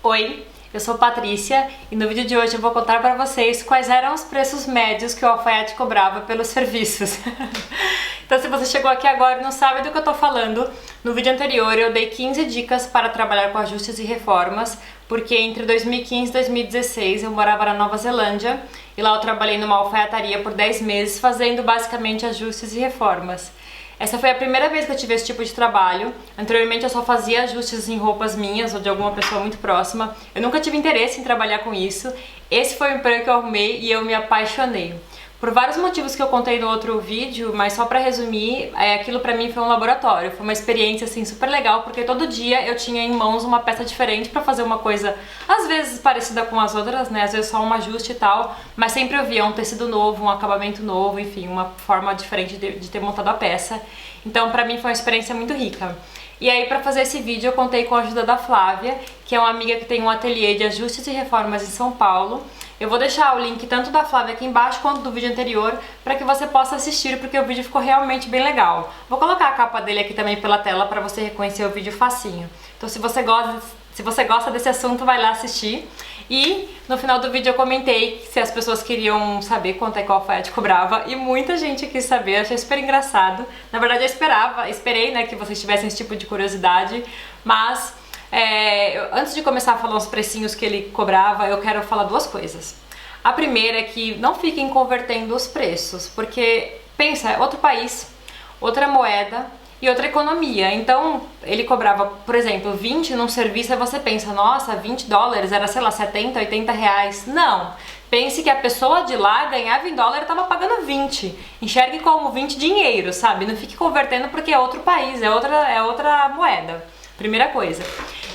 Oi, eu sou Patrícia e no vídeo de hoje eu vou contar para vocês quais eram os preços médios que o alfaiate cobrava pelos serviços. Então, se você chegou aqui agora e não sabe do que eu tô falando, no vídeo anterior eu dei 15 dicas para trabalhar com ajustes e reformas, porque entre 2015 e 2016 eu morava na Nova Zelândia e lá eu trabalhei numa alfaiataria por 10 meses fazendo basicamente ajustes e reformas. Essa foi a primeira vez que eu tive esse tipo de trabalho. Anteriormente eu só fazia ajustes em roupas minhas ou de alguma pessoa muito próxima. Eu nunca tive interesse em trabalhar com isso. Esse foi o emprego que eu arrumei e eu me apaixonei. Por vários motivos que eu contei no outro vídeo, mas só pra resumir, aquilo pra mim foi um laboratório. Foi uma experiência assim super legal, porque todo dia eu tinha em mãos uma peça diferente pra fazer uma coisa, às vezes parecida com as outras, né? Às vezes só um ajuste e tal, mas sempre eu via um tecido novo, um acabamento novo, enfim, uma forma diferente de ter montado a peça. Então pra mim foi uma experiência muito rica. E aí, pra fazer esse vídeo, eu contei com a ajuda da Flávia, que é uma amiga que tem um ateliê de ajustes e reformas em São Paulo. Eu vou deixar o link tanto da Flávia aqui embaixo quanto do vídeo anterior para que você possa assistir, porque o vídeo ficou realmente bem legal. Vou colocar a capa dele aqui também pela tela para você reconhecer o vídeo facinho. Então, se você gosta desse assunto, vai lá assistir. E no final do vídeo eu comentei se as pessoas queriam saber quanto é que o alfaiate cobrava e muita gente quis saber, achei super engraçado. Na verdade eu esperei, né, que vocês tivessem esse tipo de curiosidade, mas antes de começar a falar os precinhos que ele cobrava, eu quero falar duas coisas. A primeira é que não fiquem convertendo os preços, porque pensa, é outro país, outra moeda e outra economia. Então ele cobrava, por exemplo, 20 num serviço e você pensa, nossa, 20 dólares era, sei lá, 70, 80 reais. Não! Pense que a pessoa de lá ganhava em dólar e estava pagando 20. Enxergue como 20 dinheiro, sabe? Não fique convertendo porque é outro país, é outra moeda. Primeira coisa.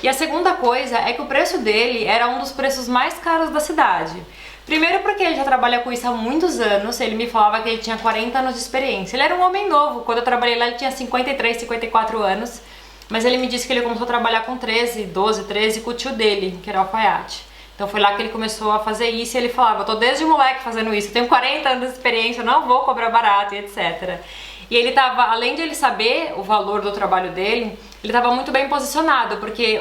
E a segunda coisa é que o preço dele era um dos preços mais caros da cidade. Primeiro porque ele já trabalha com isso há muitos anos, ele me falava que ele tinha 40 anos de experiência. Ele era um homem novo, quando eu trabalhei lá ele tinha 53, 54 anos, mas ele me disse que ele começou a trabalhar com 13 com o tio dele, que era alfaiate. Então foi lá que ele começou a fazer isso e ele falava, eu tô desde moleque fazendo isso, eu tenho 40 anos de experiência, eu não vou cobrar barato e etc. E ele tava, além de ele saber o valor do trabalho dele, ele estava muito bem posicionado, porque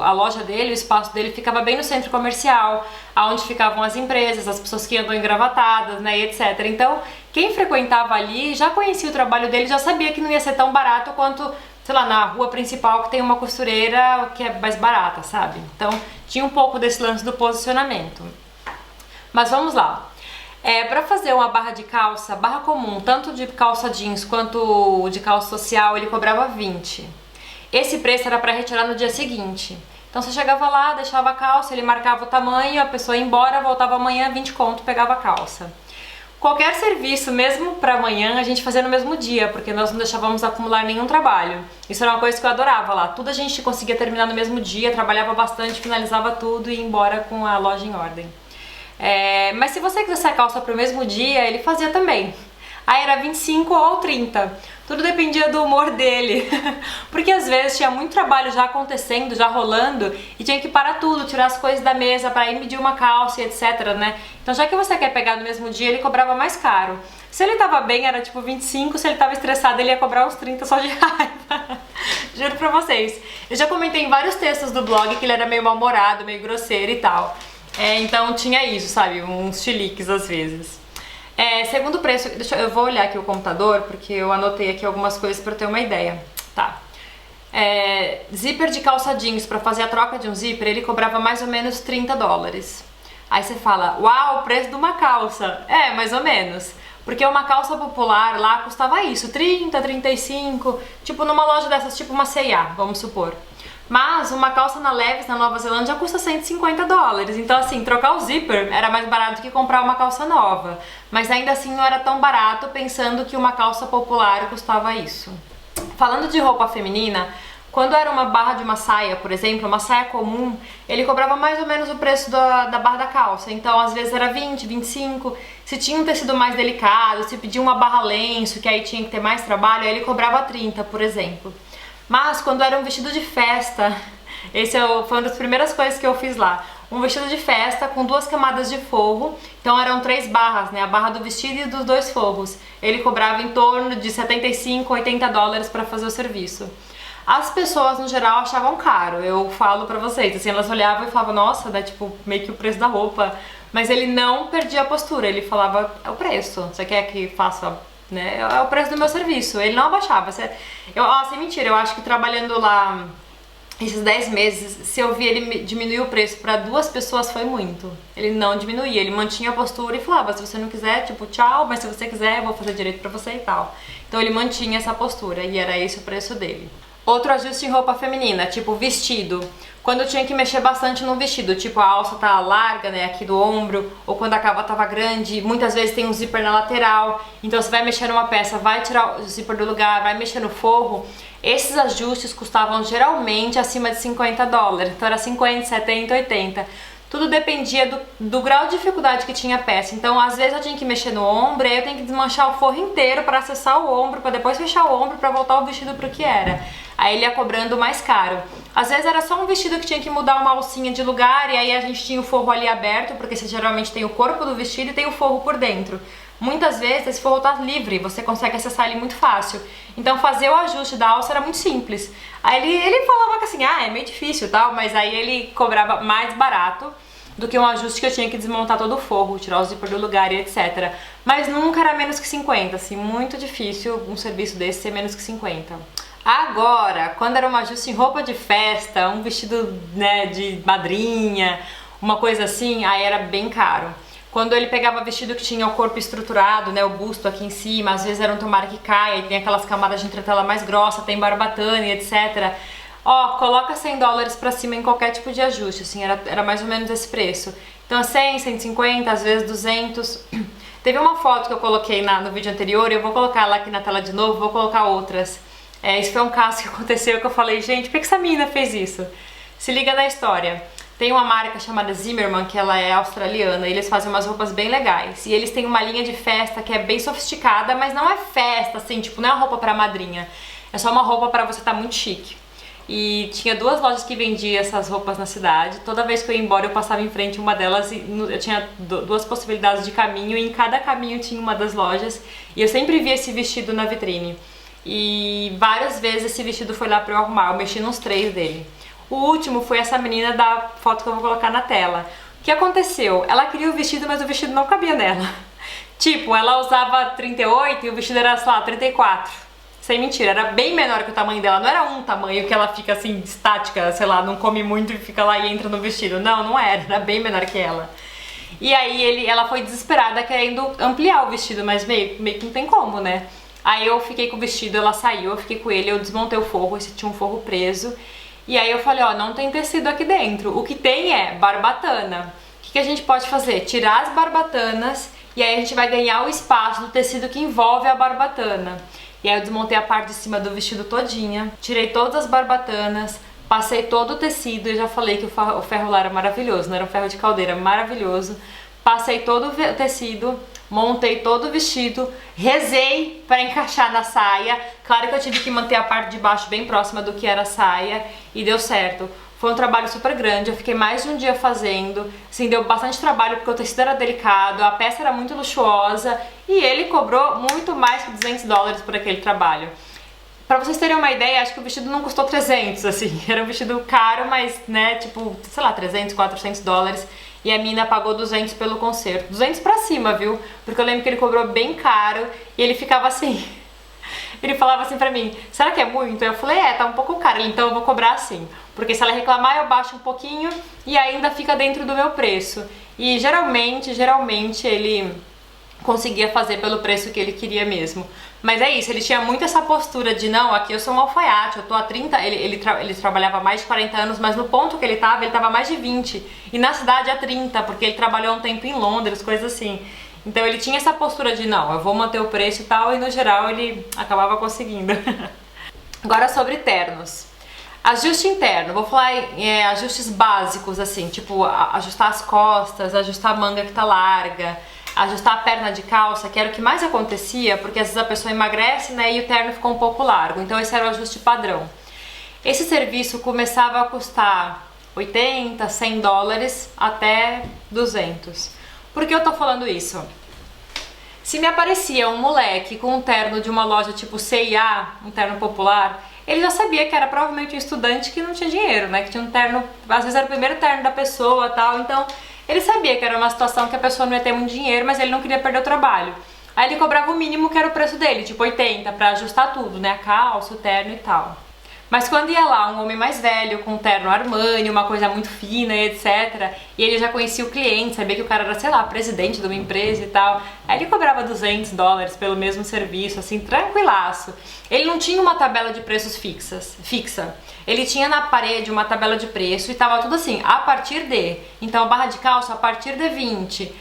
a loja dele, o espaço dele ficava bem no centro comercial, onde ficavam as empresas, as pessoas que andam engravatadas, né, e etc. Então, quem frequentava ali já conhecia o trabalho dele, já sabia que não ia ser tão barato quanto, sei lá, na rua principal que tem uma costureira que é mais barata, sabe? Então, tinha um pouco desse lance do posicionamento. Mas vamos lá. Para fazer uma barra de calça, barra comum, tanto de calça jeans quanto de calça social, ele cobrava 20. Esse preço era para retirar no dia seguinte. Então você chegava lá, deixava a calça, ele marcava o tamanho, a pessoa ia embora, voltava amanhã, 20 conto, pegava a calça. Qualquer serviço, mesmo para amanhã, a gente fazia no mesmo dia, porque nós não deixávamos acumular nenhum trabalho. Isso era uma coisa que eu adorava lá. Tudo a gente conseguia terminar no mesmo dia, trabalhava bastante, finalizava tudo e ia embora com a loja em ordem. Mas se você quisesse a calça para o mesmo dia, ele fazia também. Aí era 25 ou 30. Tudo dependia do humor dele. Porque às vezes tinha muito trabalho já acontecendo, já rolando, e tinha que parar tudo, tirar as coisas da mesa para ir medir uma calça e etc, né? Então já que você quer pegar no mesmo dia, ele cobrava mais caro. Se ele tava bem, era tipo 25, se ele tava estressado, ele ia cobrar uns 30 só de raiva. Juro pra vocês. Eu já comentei em vários textos do blog que ele era meio mal-humorado, meio grosseiro e tal. Então tinha isso, sabe? Uns chiliques às vezes. Segundo preço, eu vou olhar aqui o computador porque eu anotei aqui algumas coisas pra ter uma ideia. Tá. Zíper de calça jeans, pra fazer a troca de um zíper, ele cobrava mais ou menos 30 dólares. Aí você fala, uau, o preço de uma calça. Mais ou menos. Porque uma calça popular lá custava isso, 30, 35, tipo numa loja dessas, tipo uma C&A, vamos supor. Mas uma calça na Levi's na Nova Zelândia custa 150 dólares, então assim, trocar o zíper era mais barato que comprar uma calça nova. Mas ainda assim não era tão barato, pensando que uma calça popular custava isso. Falando de roupa feminina, quando era uma barra de uma saia, por exemplo, uma saia comum, ele cobrava mais ou menos o preço da barra da calça. Então às vezes era 20, 25, se tinha um tecido mais delicado, se pedia uma barra lenço, que aí tinha que ter mais trabalho, aí ele cobrava 30, por exemplo. Mas quando era um vestido de festa, foi uma das primeiras coisas que eu fiz lá. Um vestido de festa com 2 camadas de forro, então eram 3 barras, né? A barra do vestido e dos 2 forros. Ele cobrava em torno de 75, 80 dólares para fazer o serviço. As pessoas no geral achavam caro, eu falo pra vocês, assim, elas olhavam e falavam, nossa, né, tipo, meio que o preço da roupa. Mas ele não perdia a postura, ele falava, é o preço, você quer que faça, né, é o preço do meu serviço. Ele não abaixava. Sem mentira, eu acho que trabalhando lá esses 10 meses, se eu vi ele diminuir o preço pra 2 pessoas foi muito. Ele não diminuía, ele mantinha a postura e falava, se você não quiser, tipo, tchau, mas se você quiser, eu vou fazer direito pra você e tal. Então ele mantinha essa postura e era esse o preço dele. Outro ajuste em roupa feminina, tipo vestido. Quando eu tinha que mexer bastante no vestido, tipo a alça tá larga, né, aqui do ombro, ou quando a cava tava grande, muitas vezes tem um zíper na lateral, então você vai mexer numa peça, vai tirar o zíper do lugar, vai mexer no forro. Esses ajustes custavam geralmente acima de $50, então era 50, 70, 80. Tudo dependia do grau de dificuldade que tinha a peça. Então, às vezes eu tinha que mexer no ombro, aí eu tenho que desmanchar o forro inteiro para acessar o ombro, para depois fechar o ombro para voltar o vestido pro que era. Aí ele ia cobrando mais caro. Às vezes era só um vestido que tinha que mudar uma alcinha de lugar e aí a gente tinha o forro ali aberto, porque você geralmente tem o corpo do vestido e tem o forro por dentro. Muitas vezes esse forro tá livre, você consegue acessar ele muito fácil. Então fazer o ajuste da alça era muito simples. Aí ele falava que assim, é meio difícil e tal, mas aí ele cobrava mais barato do que um ajuste que eu tinha que desmontar todo o forro, tirar o zíper do lugar e etc. Mas nunca era menos que 50, assim, muito difícil um serviço desse ser menos que 50. Agora, quando era um ajuste em roupa de festa, um vestido, né, de madrinha, uma coisa assim, aí era bem caro. Quando ele pegava vestido que tinha o corpo estruturado, né, o busto aqui em cima, às vezes era um tomara que caia, e tem aquelas camadas de entretela mais grossa, tem barbatana e etc. Ó, coloca $100 pra cima em qualquer tipo de ajuste, assim, era mais ou menos esse preço. Então 100, 150, às vezes 200. Teve uma foto que eu coloquei no vídeo anterior, eu vou colocar ela aqui na tela de novo, vou colocar outras. Isso foi um caso que aconteceu que eu falei, gente, por que essa menina fez isso? Se liga na história. Tem uma marca chamada Zimmermann, que ela é australiana, e eles fazem umas roupas bem legais. E eles têm uma linha de festa que é bem sofisticada, mas não é festa, assim, tipo, não é uma roupa pra madrinha. É só uma roupa pra você estar muito chique. E tinha 2 lojas que vendiam essas roupas na cidade. Toda vez que eu ia embora eu passava em frente a uma delas e eu tinha 2 possibilidades de caminho e em cada caminho tinha uma das lojas. E eu sempre via esse vestido na vitrine. E várias vezes esse vestido foi lá pra eu arrumar, eu mexi nos 3 dele. O último foi essa menina da foto que eu vou colocar na tela. O que aconteceu? Ela queria o vestido, mas o vestido não cabia nela. Tipo, ela usava 38 e o vestido era, sei lá, 34. Sem mentira, era bem menor que o tamanho dela. Não era um tamanho que ela fica assim, estática, sei lá, não come muito e fica lá e entra no vestido. Não, não era bem menor que ela. E aí ela foi desesperada querendo ampliar o vestido, mas meio que não tem como, né? Aí eu fiquei com o vestido, ela saiu, eu fiquei com ele, eu desmontei o forro, esse tinha um forro preso. E aí eu falei, ó, não tem tecido aqui dentro. O que tem é barbatana. O que a gente pode fazer? Tirar as barbatanas e aí a gente vai ganhar o espaço do tecido que envolve a barbatana. E aí eu desmontei a parte de cima do vestido todinha, tirei todas as barbatanas, passei todo o tecido e já falei que o ferro lá era maravilhoso, não era um ferro de caldeira, maravilhoso. Passei todo o tecido, montei todo o vestido, rezei para encaixar na saia. Claro que eu tive que manter a parte de baixo bem próxima do que era a saia e deu certo. Foi um trabalho super grande, eu fiquei mais de um dia fazendo, assim, deu bastante trabalho porque o tecido era delicado, a peça era muito luxuosa e ele cobrou muito mais que $200 por aquele trabalho. Pra vocês terem uma ideia, acho que o vestido não custou 300, assim, era um vestido caro, mas, né, tipo, sei lá, 300, $400, e a mina pagou 200 pelo conserto. 200 pra cima, viu? Porque eu lembro que ele cobrou bem caro e ele ficava assim... Ele falava assim pra mim, será que é muito? Eu falei, tá um pouco caro, então eu vou cobrar assim. Porque se ela reclamar, eu baixo um pouquinho e ainda fica dentro do meu preço. E geralmente ele conseguia fazer pelo preço que ele queria mesmo. Mas é isso, ele tinha muito essa postura de, não, aqui eu sou um alfaiate, eu tô há 30... Ele trabalhava mais de 40 anos, mas no ponto que ele tava mais de 20. E na cidade há 30, porque ele trabalhou um tempo em Londres, coisas assim. Então ele tinha essa postura de, não, eu vou manter o preço e tal, e no geral ele acabava conseguindo. Agora sobre ternos. Ajuste interno, vou falar em ajustes básicos, assim, tipo ajustar as costas, ajustar a manga que tá larga, ajustar a perna de calça, que era o que mais acontecia, porque às vezes a pessoa emagrece, né, e o terno ficou um pouco largo. Então esse era o ajuste padrão. Esse serviço começava a custar 80, $100 até 200. Por que eu tô falando isso? Se me aparecia um moleque com um terno de uma loja tipo C&A, um terno popular, ele já sabia que era provavelmente um estudante que não tinha dinheiro, né? Que tinha um terno, às vezes era o primeiro terno da pessoa, tal. Então, ele sabia que era uma situação que a pessoa não ia ter muito dinheiro, mas ele não queria perder o trabalho. Aí ele cobrava o mínimo que era o preço dele, tipo 80, pra ajustar tudo, né? A calça, o terno e tal. Mas quando ia lá um homem mais velho, com um terno Armani, uma coisa muito fina e etc, e ele já conhecia o cliente, sabia que o cara era, sei lá, presidente de uma empresa e tal, aí ele cobrava $200 pelo mesmo serviço, assim, tranquilaço. Ele não tinha uma tabela de preços fixa. Ele tinha na parede uma tabela de preço e tava tudo assim, a partir de. Então, barra de calça a partir de 20,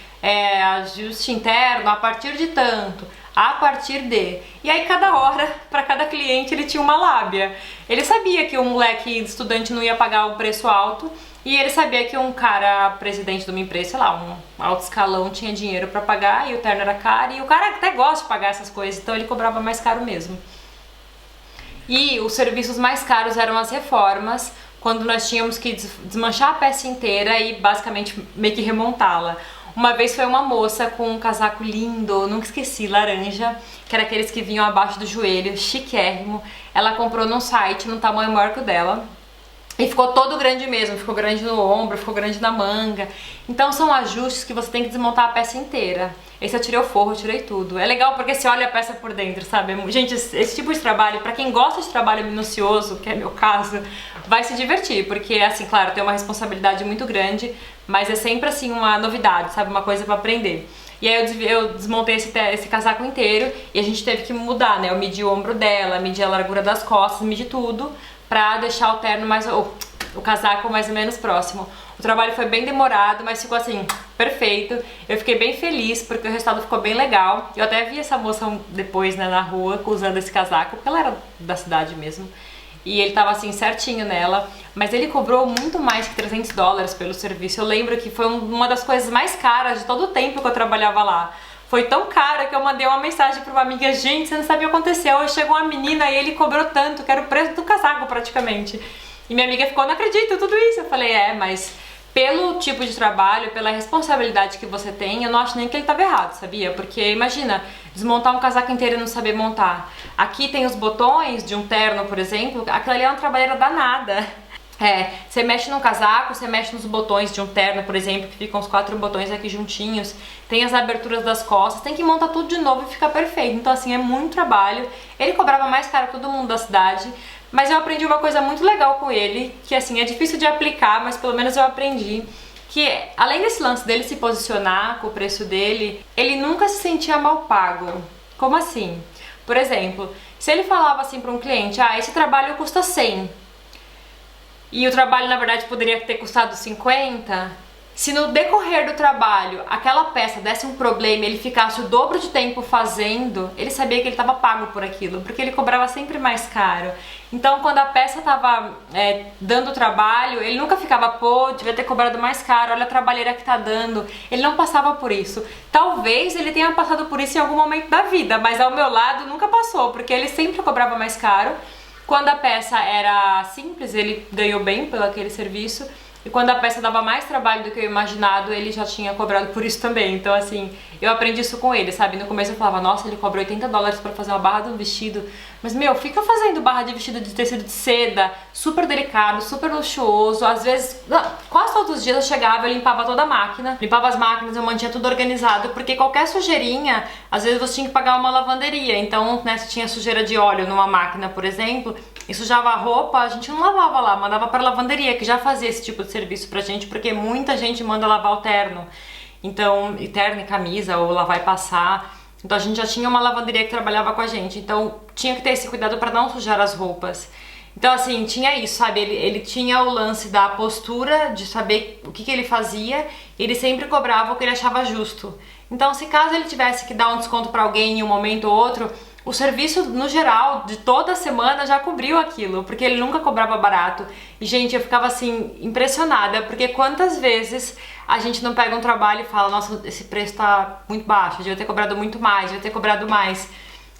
ajuste interno a partir de tanto, a partir de. E aí cada hora, para cada cliente, ele tinha uma lábia. Ele sabia que um moleque estudante não ia pagar um preço alto, e ele sabia que um cara presidente de uma empresa, sei lá, um alto escalão, tinha dinheiro para pagar, e o terno era caro, e o cara até gosta de pagar essas coisas, então ele cobrava mais caro mesmo. E os serviços mais caros eram as reformas, quando nós tínhamos que desmanchar a peça inteira e basicamente meio que remontá-la. Uma vez foi uma moça com um casaco lindo, nunca esqueci, laranja, que era aqueles que vinham abaixo do joelho, chiquérrimo. Ela comprou num site, num tamanho maior que o dela. E ficou todo grande mesmo, ficou grande no ombro, ficou grande na manga. Então são ajustes que você tem que desmontar a peça inteira. Esse eu tirei o forro, eu tirei tudo. É legal porque você olha a peça por dentro, sabe? Gente, esse tipo de trabalho, pra quem gosta de trabalho minucioso, que é meu caso, vai se divertir. Porque, assim, claro, tem uma responsabilidade muito grande, mas é sempre, assim, uma novidade, sabe? Uma coisa pra aprender. E aí eu desmontei esse casaco inteiro e a gente teve que mudar, né? Eu medi o ombro dela, medi a largura das costas, medi tudo pra deixar o terno mais... o casaco mais ou menos próximo. O trabalho foi bem demorado, mas ficou assim, perfeito. Eu fiquei bem feliz porque o resultado ficou bem legal. Eu até vi essa moça depois, né, na rua usando esse casaco, porque ela era da cidade mesmo. E ele tava assim certinho nela, mas ele cobrou muito mais que $300 pelo serviço. Eu lembro que foi uma das coisas mais caras de todo o tempo que eu trabalhava lá. Foi tão cara que eu mandei uma mensagem pra uma amiga: gente, você não sabe o que aconteceu, hoje chegou uma menina e ele cobrou tanto, que era o preço do casaco praticamente. E minha amiga ficou: não acredito, tudo isso. Eu falei: mas pelo tipo de trabalho, pela responsabilidade que você tem, eu não acho nem que ele estava errado, sabia? Porque imagina, desmontar um casaco inteiro e não saber montar. Aqui tem os botões de um terno, por exemplo, aquilo ali é uma trabalheira danada. Você mexe no casaco, você mexe nos botões de um terno, por exemplo, que ficam os 4 botões aqui juntinhos, tem as aberturas das costas, tem que montar tudo de novo e ficar perfeito. Então assim, é muito trabalho. Ele cobrava mais caro que todo mundo da cidade, mas eu aprendi uma coisa muito legal com ele, que assim, é difícil de aplicar, mas pelo menos eu aprendi, que além desse lance dele se posicionar com o preço dele, ele nunca se sentia mal pago. Como assim? Por exemplo, se ele falava assim para um cliente: esse trabalho custa 100, e o trabalho na verdade poderia ter custado 50, se no decorrer do trabalho aquela peça desse um problema e ele ficasse o dobro de tempo fazendo, ele sabia que ele estava pago por aquilo, porque ele cobrava sempre mais caro. Então quando a peça estava dando trabalho, ele nunca ficava: pô, devia ter cobrado mais caro, olha a trabalheira que tá dando. Ele não passava por isso. Talvez ele tenha passado por isso em algum momento da vida, mas ao meu lado nunca passou, porque ele sempre cobrava mais caro. Quando a peça era simples, ele ganhou bem pelo aquele serviço. E quando a peça dava mais trabalho do que eu imaginado, ele já tinha cobrado por isso também. Então assim, eu aprendi isso com ele, sabe? No começo eu falava: nossa, ele cobra $80 pra fazer uma barra de um vestido. Mas meu, fica fazendo barra de vestido de tecido de seda, super delicado, super luxuoso. Às vezes, quase todos os dias eu chegava, eu limpava toda a máquina, limpava as máquinas, eu mantinha tudo organizado, porque qualquer sujeirinha, às vezes você tinha que pagar uma lavanderia. Então, né, se tinha sujeira de óleo numa máquina, por exemplo, e sujava a roupa, a gente não lavava lá, mandava pra lavanderia, que já fazia esse tipo de serviço pra gente, porque muita gente manda lavar o terno. Então, terno e camisa, ou lavar e passar. Então a gente já tinha uma lavanderia que trabalhava com a gente, então tinha que ter esse cuidado para não sujar as roupas. Então assim, tinha isso, sabe? Ele tinha o lance da postura, de saber o que ele fazia, e ele sempre cobrava o que ele achava justo. Então se caso ele tivesse que dar um desconto para alguém em um momento ou outro, o serviço no geral de toda a semana já cobriu aquilo, porque ele nunca cobrava barato. E gente, eu ficava assim impressionada, porque quantas vezes a gente não pega um trabalho e fala: nossa, esse preço tá muito baixo, devia ter cobrado muito mais, devia ter cobrado mais.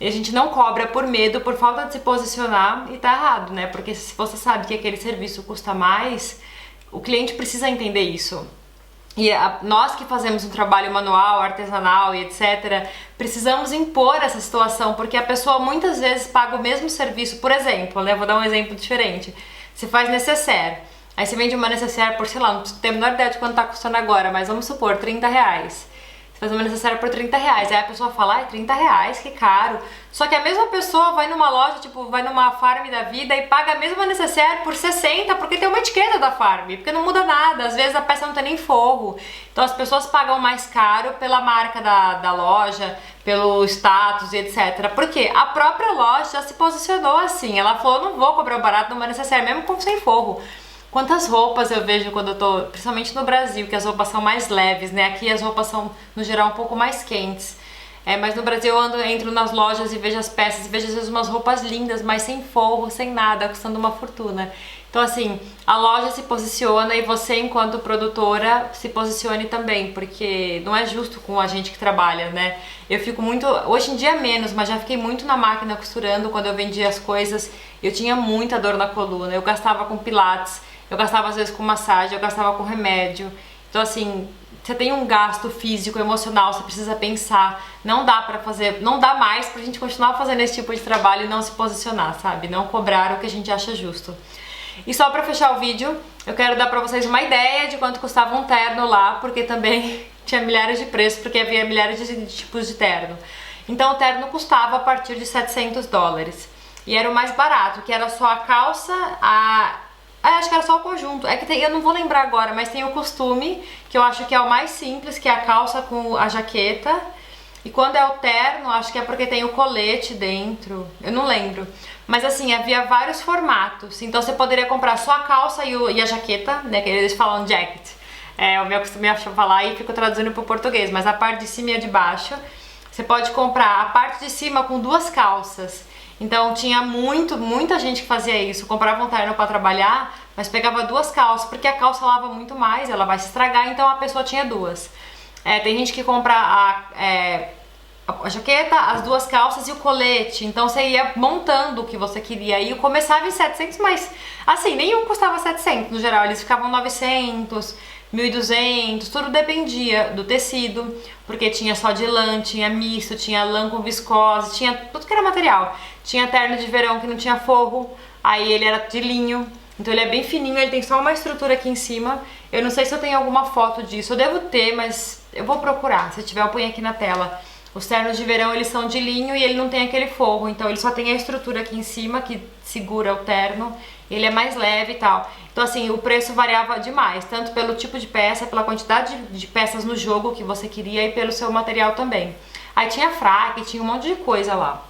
E a gente não cobra por medo, por falta de se posicionar, e tá errado, né? Porque se você sabe que aquele serviço custa mais, o cliente precisa entender isso. E nós que fazemos um trabalho manual, artesanal e etc, precisamos impor essa situação, porque a pessoa muitas vezes paga o mesmo serviço. Por exemplo, né, vou dar um exemplo diferente. Você faz necessaire, aí você vende uma necessaire por, sei lá, não tenho a menor ideia de quanto tá custando agora, mas vamos supor, 30 reais. Você faz uma necessaire por 30 reais, aí a pessoa fala, ai, 30 reais, que caro. Só que a mesma pessoa vai numa loja, tipo, vai numa Farm da vida e paga a mesma necessaire por 60, porque tem uma etiqueta da Farm, porque não muda nada, às vezes a peça não tem nem forro. Então as pessoas pagam mais caro pela marca da loja, pelo status e etc. Porque a própria loja já se posicionou assim, ela falou, não vou cobrar barato numa necessaire, mesmo com sem forro. Quantas roupas eu vejo quando eu tô, principalmente no Brasil, que as roupas são mais leves, né? Aqui as roupas são, no geral, um pouco mais quentes. Mas no Brasil eu entro nas lojas e vejo as peças, e vejo às vezes umas roupas lindas, mas sem forro, sem nada, custando uma fortuna. Então assim, a loja se posiciona e você, enquanto produtora, se posicione também, porque não é justo com a gente que trabalha, né? Eu fico muito, hoje em dia menos, mas já fiquei muito na máquina costurando quando eu vendia as coisas. Eu tinha muita dor na coluna, eu gastava com pilates, eu gastava às vezes com massagem, eu gastava com remédio. Então assim, você tem um gasto físico, emocional, você precisa pensar. Não dá pra fazer, não dá mais pra gente continuar fazendo esse tipo de trabalho e não se posicionar, sabe? Não cobrar o que a gente acha justo. E só pra fechar o vídeo, eu quero dar pra vocês uma ideia de quanto custava um terno lá, porque também tinha milhares de preços, porque havia milhares de tipos de terno. Então o terno custava a partir de 700 dólares. E era o mais barato, que era só a calça, acho que era só o conjunto. É que tem, eu não vou lembrar agora, mas tem o costume, que eu acho que é o mais simples, que é a calça com a jaqueta. E quando é o terno, acho que é porque tem o colete dentro, eu não lembro. Mas assim, havia vários formatos. Então você poderia comprar só a calça e a jaqueta, né, que eles falam jacket. O meu costume falar e fico traduzindo para o português, mas a parte de cima e a de baixo. Você pode comprar a parte de cima com duas calças. Então tinha muita gente que fazia isso, comprava um terno para trabalhar, mas pegava duas calças, porque a calça lava muito mais, ela vai se estragar, então a pessoa tinha duas. Tem gente que compra a jaqueta, as duas calças e o colete, então você ia montando o que você queria. E começava em 700, mas assim, nenhum custava 700 no geral, eles ficavam 900, 1.200, tudo dependia do tecido, porque tinha só de lã, tinha misto, tinha lã com viscose, tinha tudo que era material. Tinha terno de verão que não tinha forro, aí ele era de linho, então ele é bem fininho, ele tem só uma estrutura aqui em cima. Eu não sei se eu tenho alguma foto disso, eu devo ter, mas eu vou procurar, se tiver eu ponho aqui na tela. Os ternos de verão, eles são de linho e ele não tem aquele forro, então ele só tem a estrutura aqui em cima que segura o terno, ele é mais leve e tal. Então assim, o preço variava demais, tanto pelo tipo de peça, pela quantidade de peças no jogo que você queria e pelo seu material também. Aí tinha fraque, tinha um monte de coisa lá.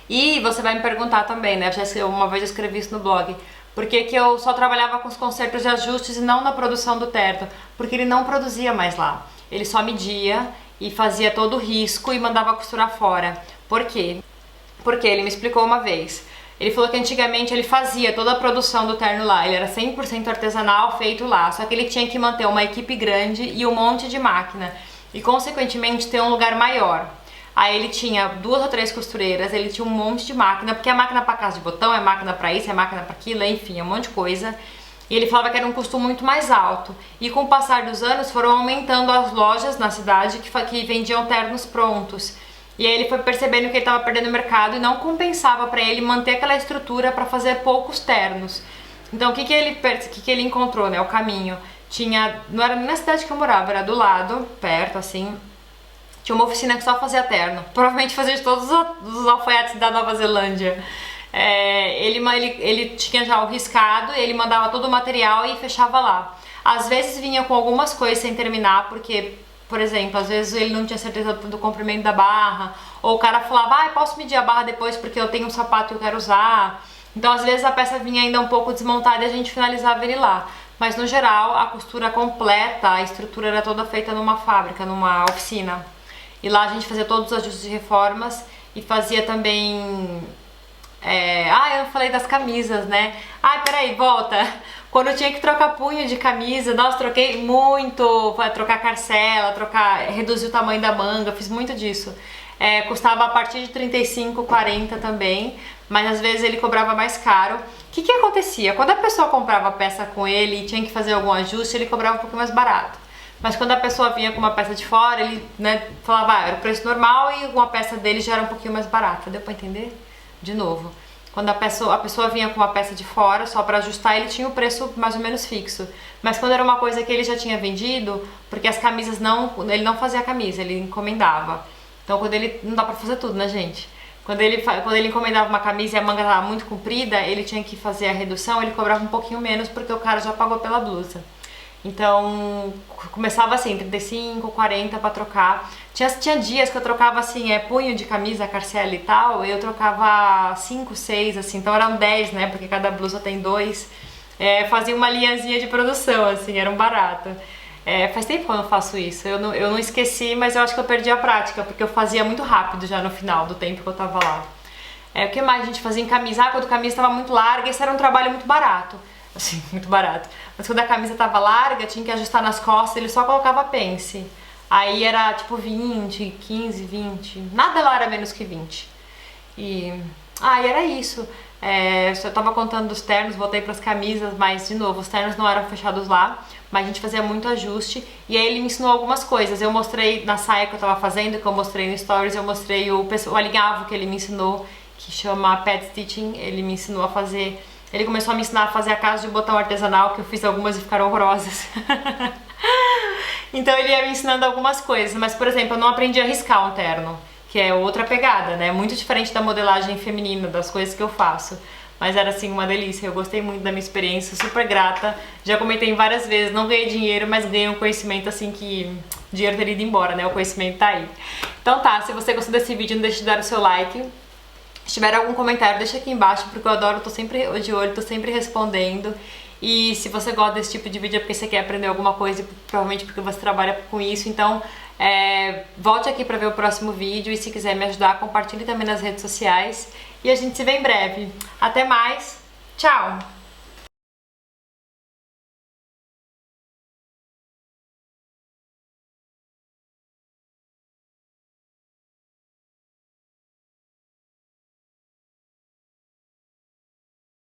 E você vai me perguntar também, né, uma vez eu escrevi isso no blog, por que que eu só trabalhava com os consertos de ajustes e não na produção do terno? Porque ele não produzia mais lá, ele só media e fazia todo o risco e mandava costurar fora. Por quê? Porque ele me explicou uma vez. Ele falou que antigamente ele fazia toda a produção do terno lá, ele era 100% artesanal, feito lá, só que ele tinha que manter uma equipe grande e um monte de máquina e consequentemente ter um lugar maior. Aí ele tinha 2 ou 3 costureiras, ele tinha um monte de máquina, porque é máquina para casa de botão, é máquina para isso, é máquina para aquilo, enfim, é um monte de coisa. E ele falava que era um custo muito mais alto. E com o passar dos anos foram aumentando as lojas na cidade que vendiam ternos prontos. E aí ele foi percebendo que ele estava perdendo o mercado e não compensava para ele manter aquela estrutura para fazer poucos ternos. Então o que ele encontrou, né? O caminho. Não era nem na cidade que eu morava, era do lado, perto, assim. Tinha uma oficina que só fazia terno. Provavelmente fazia de todos os alfaiates da Nova Zelândia. Ele tinha já o riscado, ele mandava todo o material e fechava lá. Às vezes vinha com algumas coisas sem terminar, porque, por exemplo, às vezes ele não tinha certeza do comprimento da barra, ou o cara falava, posso medir a barra depois porque eu tenho um sapato que eu quero usar. Então às vezes a peça vinha ainda um pouco desmontada e a gente finalizava ele lá. Mas no geral a costura completa, a estrutura era toda feita numa fábrica, numa oficina. E lá a gente fazia todos os ajustes de reformas e fazia também... eu não falei das camisas, né? Peraí, volta. Quando eu tinha que trocar punho de camisa, nossa, troquei muito, trocar carcela, reduzir o tamanho da manga, fiz muito disso. Custava a partir de 35, 40 também, mas às vezes ele cobrava mais caro. O que acontecia? Quando a pessoa comprava a peça com ele e tinha que fazer algum ajuste, ele cobrava um pouco mais barato. Mas quando a pessoa vinha com uma peça de fora, ele, né, falava, era o preço normal e uma peça dele já era um pouquinho mais barata. Deu pra entender? De novo. Quando a pessoa vinha com uma peça de fora, só para ajustar, ele tinha o preço mais ou menos fixo. Mas quando era uma coisa que ele já tinha vendido, porque as camisas ele não fazia a camisa, ele encomendava. Então quando ele, não dá pra fazer tudo, né, gente? Quando ele encomendava uma camisa e a manga tava muito comprida, ele tinha que fazer a redução, ele cobrava um pouquinho menos porque o cara já pagou pela blusa. Então, começava assim, 35, 40 pra trocar. Tinha dias que eu trocava assim, punho de camisa, carcela e tal, eu trocava 5, 6, assim, então eram 10, né, porque cada blusa tem 2. Fazia uma linhazinha de produção, assim, era um barato. Faz tempo que eu não faço isso, eu não esqueci, mas eu acho que eu perdi a prática, porque eu fazia muito rápido já no final do tempo que eu tava lá. O que mais a gente fazia em camisa? Quando a camisa tava muito larga, esse era um trabalho muito barato. Assim, muito barato. Mas quando a camisa tava larga, tinha que ajustar nas costas, ele só colocava pence. Aí era tipo 20, 15, 20. Nada lá era menos que 20. E era isso. Eu tava contando dos ternos, voltei pras camisas, mas de novo, os ternos não eram fechados lá, mas a gente fazia muito ajuste. E aí ele me ensinou algumas coisas. Eu mostrei na saia que eu tava fazendo, que eu mostrei no Stories, eu mostrei o alinhavo que ele me ensinou, que chama pad stitching. Ele me ensinou a fazer. Ele começou a me ensinar a fazer a casa de botão artesanal, que eu fiz algumas e ficaram horrorosas. Então ele ia me ensinando algumas coisas, mas por exemplo, eu não aprendi a riscar um terno, que é outra pegada, né? Muito diferente da modelagem feminina, das coisas que eu faço. Mas era assim uma delícia, eu gostei muito da minha experiência, super grata. Já comentei várias vezes, não ganhei dinheiro, mas ganhei um conhecimento assim que dinheiro teria ido embora, né? O conhecimento tá aí. Então tá, se você gostou desse vídeo, não deixe de dar o seu like. Se tiver algum comentário, deixa aqui embaixo, porque eu adoro, tô sempre de olho, tô sempre respondendo. E se você gosta desse tipo de vídeo é porque você quer aprender alguma coisa, provavelmente porque você trabalha com isso. Então, volte aqui pra ver o próximo vídeo e se quiser me ajudar, compartilhe também nas redes sociais. E a gente se vê em breve. Até mais, tchau!